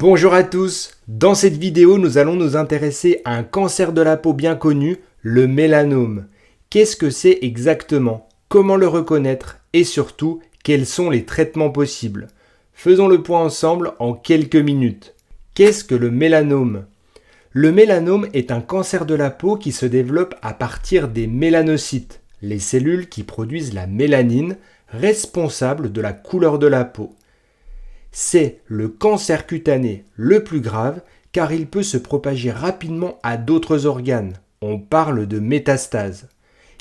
Bonjour à tous, dans cette vidéo nous allons nous intéresser à un cancer de la peau bien connu, le mélanome. Qu'est-ce que c'est exactement? Comment le reconnaître? Et surtout, quels sont les traitements possibles? Faisons le point ensemble en quelques minutes. Qu'est-ce que le mélanome? Le mélanome est un cancer de la peau qui se développe à partir des mélanocytes, les cellules qui produisent la mélanine, responsable de la couleur de la peau. C'est le cancer cutané le plus grave car il peut se propager rapidement à d'autres organes. On parle de métastase.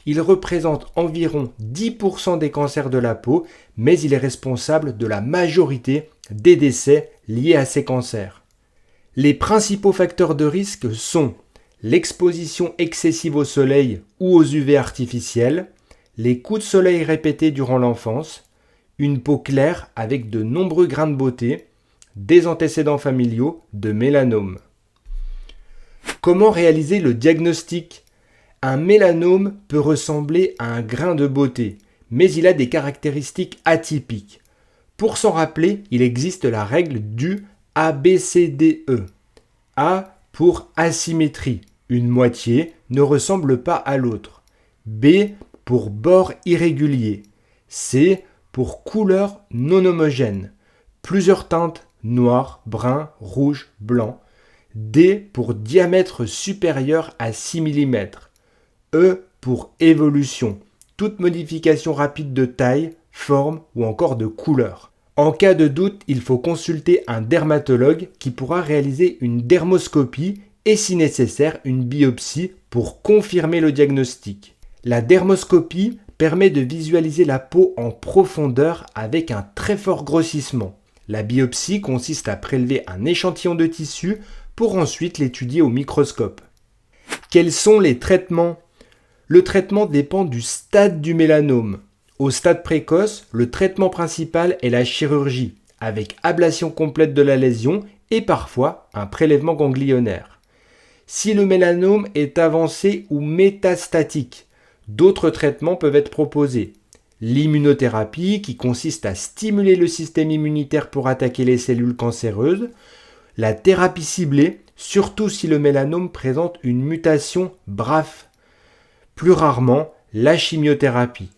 Il représente environ 10% des cancers de la peau, mais il est responsable de la majorité des décès liés à ces cancers. Les principaux facteurs de risque sont l'exposition excessive au soleil ou aux UV artificiels, les coups de soleil répétés durant l'enfance, une peau claire avec de nombreux grains de beauté, des antécédents familiaux de mélanome. Comment réaliser le diagnostic? Un mélanome peut ressembler à un grain de beauté, mais il a des caractéristiques atypiques. Pour s'en rappeler, il existe la règle du ABCDE. A pour asymétrie, une moitié ne ressemble pas à l'autre. B pour bord irrégulier. C pour couleur non homogène, plusieurs teintes noir, brun, rouge, blanc. D pour diamètre supérieur à 6 mm. E pour évolution, toute modification rapide de taille, forme ou encore de couleur. En cas de doute, il faut consulter un dermatologue qui pourra réaliser une dermoscopie et si nécessaire une biopsie pour confirmer le diagnostic. La dermoscopie permet de visualiser la peau en profondeur avec un très fort grossissement. La biopsie consiste à prélever un échantillon de tissu pour ensuite l'étudier au microscope. Quels sont les traitements? Le traitement dépend du stade du mélanome. Au stade précoce, le traitement principal est la chirurgie, avec ablation complète de la lésion et parfois un prélèvement ganglionnaire. Si le mélanome est avancé ou métastatique, d'autres traitements peuvent être proposés. L'immunothérapie, qui consiste à stimuler le système immunitaire pour attaquer les cellules cancéreuses. La thérapie ciblée, surtout si le mélanome présente une mutation BRAF. Plus rarement, la chimiothérapie.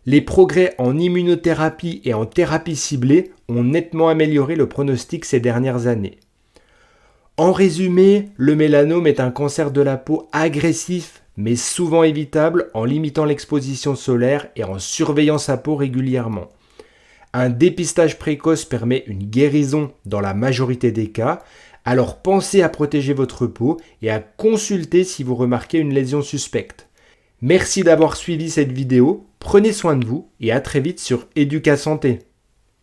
Les progrès en immunothérapie et en thérapie ciblée ont nettement amélioré le pronostic ces dernières années. En résumé, le mélanome est un cancer de la peau agressif, mais souvent évitable en limitant l'exposition solaire et en surveillant sa peau régulièrement. Un dépistage précoce permet une guérison dans la majorité des cas, alors pensez à protéger votre peau et à consulter si vous remarquez une lésion suspecte. Merci d'avoir suivi cette vidéo, prenez soin de vous et à très vite sur Educa Santé.